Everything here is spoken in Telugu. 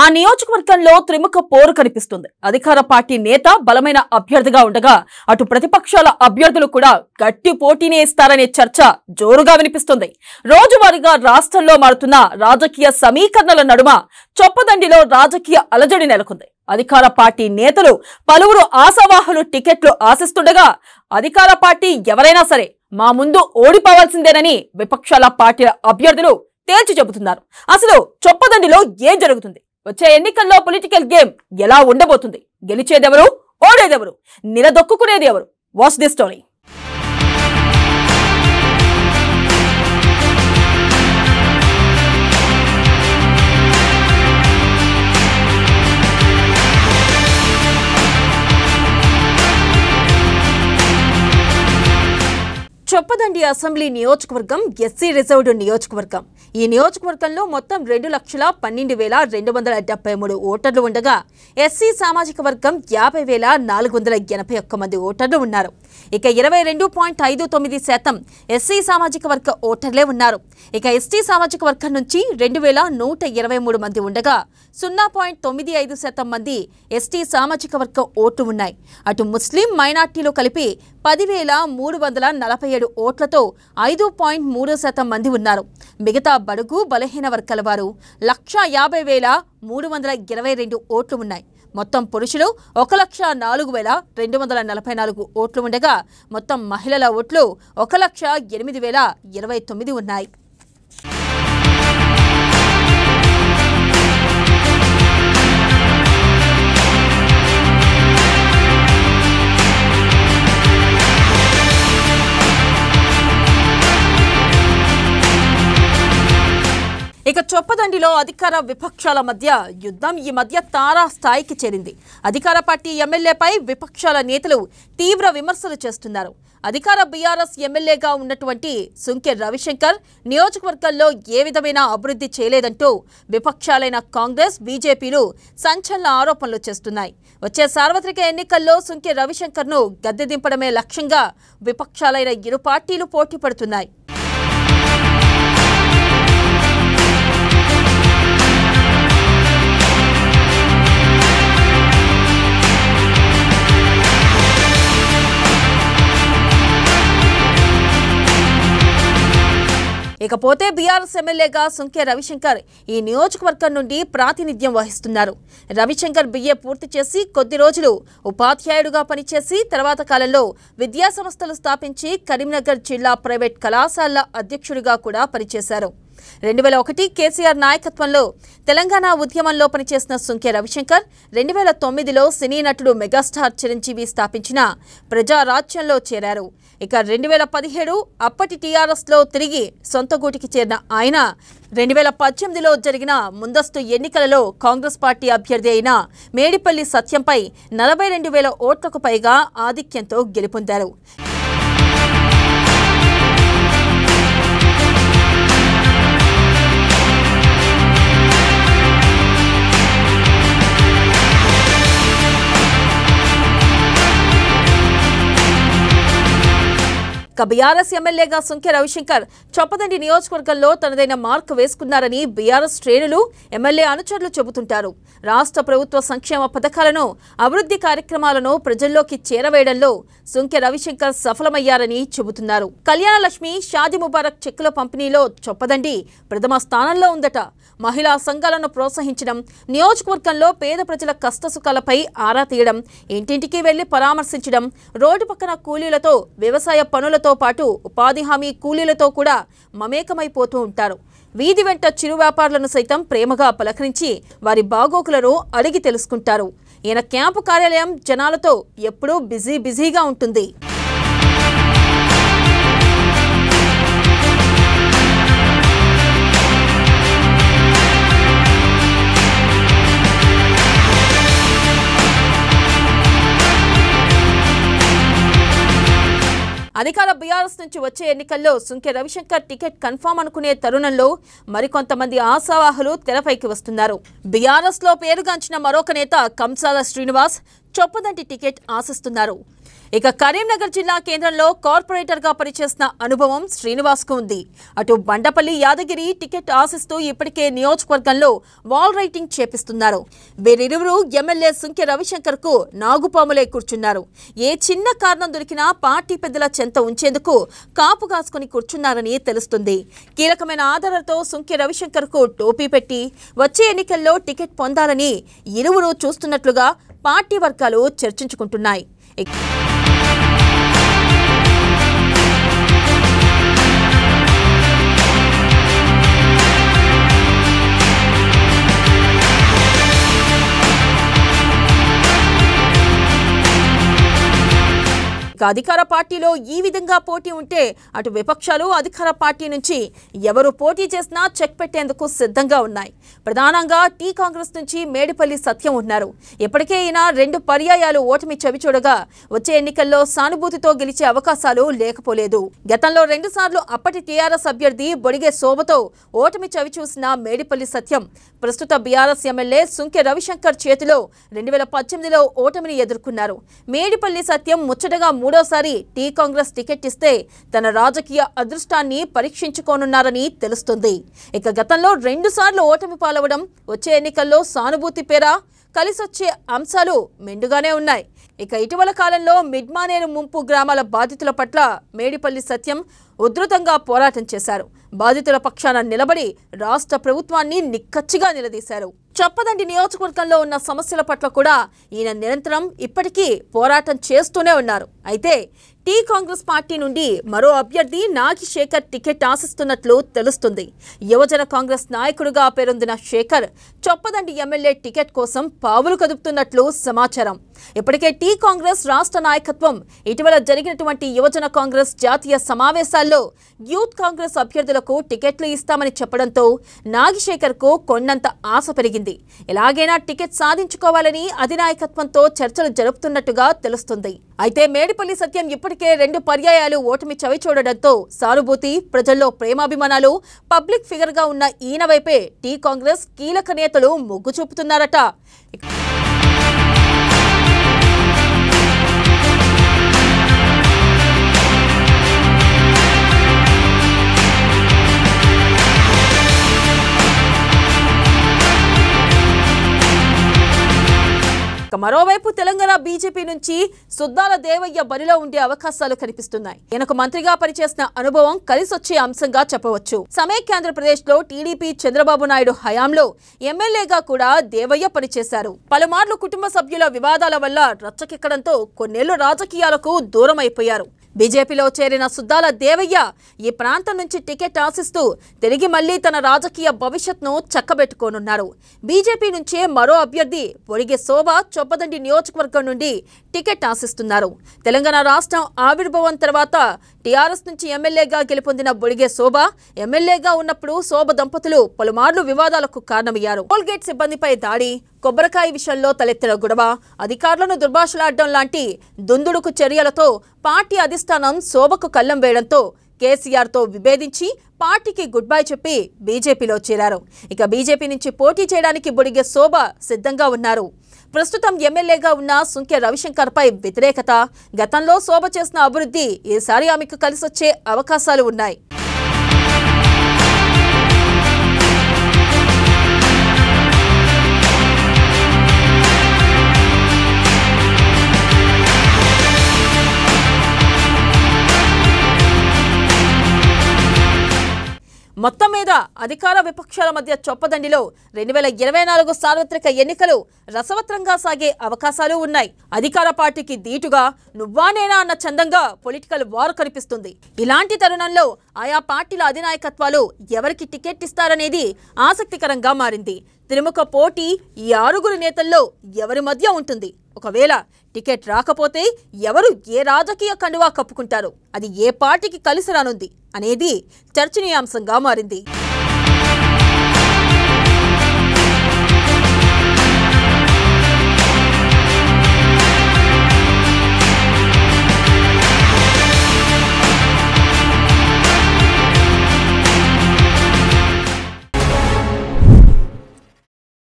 ఆ నియోజకవర్గంలో త్రిముఖ పోరు కనిపిస్తుంది. అధికార పార్టీ నేత బలమైన అభ్యర్థిగా ఉండగా అటు ప్రతిపక్షాల అభ్యర్థులు కూడా గట్టి పోటీనే ఇస్తారనే చర్చ జోరుగా వినిపిస్తుంది. రోజువారీగా రాష్ట్రంలో మారుతున్న రాజకీయ సమీకరణల నడుమ చొప్పదండిలో రాజకీయ అలజడి నెలకొంది. అధికార పార్టీ నేతలు పలువురు ఆశావాహులు టికెట్లు ఆశిస్తుండగా అధికార పార్టీ ఎవరైనా సరే మా ముందు ఓడిపోవాల్సిందేనని విపక్షాల పార్టీల అభ్యర్థులు తేల్చి చెబుతున్నారు. అసలు చొప్పదండిలో ఏం జరుగుతుంది? వచ్చే ఎన్నికల్లో పొలిటికల్ గేమ్ ఎలా ఉండబోతుంది? గెలిచేదెవరు, ఓడేదెవరు, నిలదొక్కునేది ఎవరు? Watch this story. Choppadandi assembly నియోజకవర్గం ఎస్సీ రిజర్వ్డ్ నియోజకవర్గం. ఈ నియోజకవర్గంలో మొత్తం 2,12,273 ఓటర్లు ఉండగా ఎస్సీ సామాజిక వర్గం 50,481 మంది ఓటర్లు ఉన్నారు. ఇక 22.59% ఎస్సీ సామాజిక వర్గ ఓటర్లే ఉన్నారు. ఇక ఎస్టీ సామాజిక వర్గం నుంచి 2,123 మంది ఉండగా 0.95% మంది ఎస్టీ సామాజిక వర్గ ఓట్లు ఉన్నాయి. అటు ముస్లిం మైనార్టీలు కలిపి 10,347 ఓట్లతో 5.3% మంది ఉన్నారు. మిగతా బడుగు బలహీన వర్గాల వారు 1,50,322 ఓట్లు ఉన్నాయి. మొత్తం పురుషులు 1,04,244 ఓట్లు ఉండగా మొత్తం మహిళల ఓట్లు 1,08,029 ఉన్నాయి. ఇక చొప్పదండిలో అధికార విపక్షాల మధ్య యుద్ధం ఈ మధ్య తారా స్థాయికి చేరింది. అధికార పార్టీ ఎమ్మెల్యేపై విపక్షాల నేతలు తీవ్ర విమర్శలు చేస్తున్నారు. అధికార బీఆర్ఎస్ ఎమ్మెల్యేగా ఉన్నటువంటి సుంకె రవిశంకర్ నియోజకవర్గాల్లో ఏ విధమైన అభివృద్ధి చేయలేదంటూ విపక్షాలైన కాంగ్రెస్, బీజేపీలు సంచలన ఆరోపణలు చేస్తున్నాయి. వచ్చే సార్వత్రిక ఎన్నికల్లో సుంకె రవిశంకర్ను గద్దె దింపడమే లక్ష్యంగా విపక్షాలైన ఇరు పార్టీలు పోటీ పడుతున్నాయి. ఇకపోతే బీఆర్ఎస్ ఎమ్మెల్యేగా సుంకె రవిశంకర్ ఈ నియోజకవర్గం నుండి ప్రాతినిధ్యం వహిస్తున్నారు. రవిశంకర్ బిఏ పూర్తి చేసి కొద్ది రోజులు ఉపాధ్యాయుడుగా పనిచేసి తర్వాత కాలంలో విద్యా సంస్థలు స్థాపించి కరీంనగర్ జిల్లా ప్రైవేట్ కళాశాలల అధ్యక్షుడిగా కూడా పనిచేశారు. 2001 కేసీఆర్ నాయకత్వంలో తెలంగాణ ఉద్యమంలో పనిచేసిన సుంకె రవిశంకర్ 2009లో సినీ నటుడు మెగాస్టార్ చిరంజీవి స్థాపించిన ప్రజారాజ్యంలో చేరారు. ఇక 2017 అప్పటి టీఆర్ఎస్లో తిరిగి సొంత గూటికి చేరిన ఆయన 2018లో జరిగిన ముందస్తు ఎన్నికలలో కాంగ్రెస్ పార్టీ అభ్యర్థి అయిన మేడిపల్లి సత్యంపై 42,000 ఓట్లకు పైగా ఆధిక్యంతో గెలుపొందారు. బీఆర్ఎస్ ఎమ్మెల్యేగా సుంకె రవిశంకర్ చొప్పదండి నియోజకవర్గంలో తనదైన మార్క్ వేసుకున్నారని బీఆర్ఎస్ శ్రేణులు, ఎమ్మెల్యే అనుచరులు చెబుతుంటారు. రాష్ట్ర ప్రభుత్వ సంక్షేమ పథకాలను, అభివృద్ధి కార్యక్రమాలను ప్రజల్లోకి చేరవేయడంలో సుంకె రవిశంకర్ సఫలమయ్యారని చెబుతున్నారు. కళ్యాణ లక్ష్మి, షాదీ ముబారక్ చెక్కుల పంపిణీలో చొప్పదండి ప్రథమ స్థానంలో ఉందట. మహిళా సంఘాలను ప్రోత్సహించడం, నియోజకవర్గంలో పేద ప్రజల కష్టసుఖాలపై ఆరా తీయడం, ఇంటింటికి వెళ్లి పరామర్శించడం, రోడ్డు పక్కన కూలీలతో, వ్యవసాయ పనులతో పాటు ఉపాధి హామీ కూలీలతో కూడా మమేకమైపోతూ ఉంటారు. వీధి వెంట చిరు వ్యాపారులను సైతం ప్రేమగా పలకరించి వారి బాగోగులను అడిగి తెలుసుకుంటారు. ఈయన క్యాంపు కార్యాలయం జనాలతో ఎప్పుడూ బిజీగా ఉంటుంది. అధికార బీఆర్ఎస్ నుంచి వచ్చే ఎన్నికల్లో సుంకె రవిశంకర్ టికెట్ కన్ఫర్మ్ అనుకునే తరుణంలో మరికొంతమంది ఆశావాహులు తెరపైకి వస్తున్నారు. బీఆర్ఎస్ లో పేరుగాంచిన మరొక నేత కంసాల శ్రీనివాస్ చొప్పదండి టికెట్ ఆశిస్తున్నారు. ఇక కరీంనగర్ జిల్లా కేంద్రంలో కార్పొరేటర్ గా పనిచేసిన అనుభవం శ్రీనివాస్ కు ఉంది. అటు బండపల్లి యాదగిరి టికెట్ ఆశిస్తూ ఇప్పటికే నియోజకవర్గంలో వాల్ రైటింగ్ చేపిస్తున్నారు. వీరిరువురు ఎమ్మెల్యే సుంకె రవిశంకర్ కు నాగుపాములే కూర్చున్నారు. ఏ చిన్న కారణం దొరికినా పార్టీ పెద్దల చెంత ఉంచేందుకు కాపు కాసుకుని కూర్చున్నారని తెలుస్తుంది. కీలకమైన ఆధారాలతో సుంకె రవిశంకర్ కు టోపీ పెట్టి వచ్చే ఎన్నికల్లో టికెట్ పొందాలని ఇరువురు చూస్తున్నట్లుగా పార్టీ వర్గాలు చర్చించుకుంటున్నాయి. అధికార పార్టీలో ఈ విధంగా పోటీ ఉంటే అటు విపక్షాలు అధికార పార్టీ నుంచి ఎవరు పోటీ చేసినా చెక్ పెట్టేందుకు సిద్ధంగా ఉన్నాయి. ప్రధానంగా టీ కాంగ్రెస్ నుంచి మేడిపల్లి సత్యం ఉన్నారు. ఇప్పటికే ఈయన 2 పర్యాయాలు ఓటమి చవిచూడగా వచ్చే ఎన్నికల్లో సానుభూతితో గెలిచే అవకాశాలు లేకపోలేదు. గతంలో 2 సార్లు అప్పటి టీఆర్ఎస్ అభ్యర్థి బొడిగే శోభతో ఓటమి చవిచూసిన మేడిపల్లి సత్యం ప్రస్తుత బీఆర్ఎస్ ఎమ్మెల్యే సుంకె రవిశంకర్ చేతిలో 2018లో ఓటమిని ఎదుర్కొన్నారు. మేడిపల్లి సత్యం ముచ్చటగా మూడోసారి టీ కాంగ్రెస్ టికెట్ ఇస్తే తన రాజకీయ అదృష్టాన్ని పరీక్షించుకోనున్నారని తెలుస్తుంది. ఇక గతంలో 2 సార్లు ఓటమి పాలవడం వచ్చే ఎన్నికల్లో సానుభూతి పేర కలిసొచ్చే అంశాలు మెండుగానే ఉన్నాయి. ఇక ఇటీవల కాలంలో మిడ్మానేరు ముంపు గ్రామాల బాధితుల పట్ల మేడిపల్లి సత్యం ఉధృతంగా పోరాటం చేశారు. బాధితుల పక్షాన నిలబడి రాష్ట్ర ప్రభుత్వాన్ని నిక్కచ్చిగా నిలదీశారు. చొప్పదండి నియోజకవర్గంలో ఉన్న సమస్యల పట్ల కూడా ఈయన నిరంతరం ఇప్పటికీ పోరాటం చేస్తూనే ఉన్నారు. అయితే టీ కాంగ్రెస్ పార్టీ నుండి మరో అభ్యర్థి నాగిశేఖర్ టికెట్ ఆశిస్తున్నట్లు తెలుస్తుంది. యువజన కాంగ్రెస్ నాయకుడిగా పేరొందిన శేఖర్ చొప్పదండి ఎమ్మెల్యే టికెట్ కోసం పావులు కదుపుతున్నట్లు సమాచారం. ఇప్పటికే టీ కాంగ్రెస్ రాష్ట్ర నాయకత్వం ఇటీవల జరిగినటువంటి యువజన కాంగ్రెస్ జాతీయ సమావేశాల్లో యూత్ కాంగ్రెస్ అభ్యర్థులకు టికెట్లు ఇస్తామని చెప్పడంతో నాగిశేఖర్ కు కొండంత ఆశ పెరిగింది. ఎలాగైనా టికెట్ సాధించుకోవాలని అధినాయకత్వంతో చర్చలు జరుపుతున్నట్టుగా తెలుస్తుంది. అయితే మేడిపల్లి సత్యం ఇప్పటికే 2 పర్యాయాలు ఓటమి చవిచూడడంతో సానుభూతి, ప్రజల్లో ప్రేమాభిమానాలు, పబ్లిక్ ఫిగర్ గా ఉన్న ఈయన వైపే టీ కాంగ్రెస్ కీలక నేతలు మొగ్గు చూపుతున్నారట. మరోవైపు తెలంగాణ బీజేపీ నుంచి సుద్దాల దేవయ్య బరిలో ఉండే అవకాశాలు కనిపిస్తున్నాయి. ఈయనకు మంత్రిగా పనిచేసిన అనుభవం కలిసొచ్చే అంశంగా చెప్పవచ్చు. సమైక్యాంధ్రప్రదేశ్ లో టీడీపీ చంద్రబాబు నాయుడు హయాంలో ఎమ్మెల్యేగా కూడా దేవయ్య పనిచేశారు. పలుమార్లు కుటుంబ సభ్యుల వివాదాల వల్ల రచ్చకెక్కడంతో కొన్నేళ్లు రాజకీయాలకు దూరం అయిపోయారు. బీజేపీలో చేరిన సుద్దాల దేవయ్య ఈ ప్రాంతం నుంచి టికెట్ ఆశిస్తూ తిరిగి మళ్లీ తన రాజకీయ భవిష్యత్ను చక్కబెట్టుకోనున్నారు. బీజేపీ నుంచే మరో అభ్యర్థి బొడిగే శోభ చొప్పదండి నియోజకవర్గం నుండి టికెట్ ఆశిస్తున్నారు. తెలంగాణ రాష్ట్రం ఆవిర్భావం తర్వాత టీఆర్ఎస్ నుంచి ఎమ్మెల్యేగా గెలుపొందిన బొడిగే శోభ ఎమ్మెల్యేగా ఉన్నప్పుడు శోభ దంపతులు పలుమార్లు వివాదాలకు కారణమయ్యారు. టోల్గేట్ సిబ్బందిపై దాడి, కొబ్బరికాయ విషయంలో తలెత్తిన గొడవ, అధికారులను దుర్భాషలాడడం లాంటి దుందుడుకు చర్యలతో పార్టీ అధిష్టానం శోభకు కళ్లం వేయడంతో కేసీఆర్తో విభేదించి పార్టీకి గుడ్ బై చెప్పి బీజేపీలో చేరారు. ఇక బీజేపీ నుంచి పోటీ చేయడానికి బొడిగే శోభ సిద్ధంగా ఉన్నారు. ప్రస్తుతం ఎమ్మెల్యేగా ఉన్న సుంకె రవిశంకర్ పై వ్యతిరేకత, గతంలో శోభ చేసిన అభివృద్ధి ఈసారి ఆమెకు కలిసొచ్చే అవకాశాలు ఉన్నాయి. మొత్తం మీద అధికార విపక్షాల మధ్య చొప్పదండిలో 2024 సార్వత్రిక ఎన్నికలు రసవత్రంగా సాగే అవకాశాలు ఉన్నాయి. అధికార పార్టీకి దీటుగా నువ్వా నేనా అన్న చందంగా పొలిటికల్ వార్ కనిపిస్తుంది. ఇలాంటి తరుణంలో ఆయా పార్టీల అధినాయకత్వాలు ఎవరికి టికెట్ ఇస్తారనేది ఆసక్తికరంగా మారింది. త్రిముఖ పోటీ ఈ 6 నేతల్లో ఎవరి మధ్య ఉంటుంది? ఒకవేళ టికెట్ రాకపోతే ఎవరు ఏ రాజకీయ కండువా కప్పుకుంటారు? అది ఏ పార్టీకి కలిసి రానుంది అనేది చర్చనీయాంశంగా మారింది.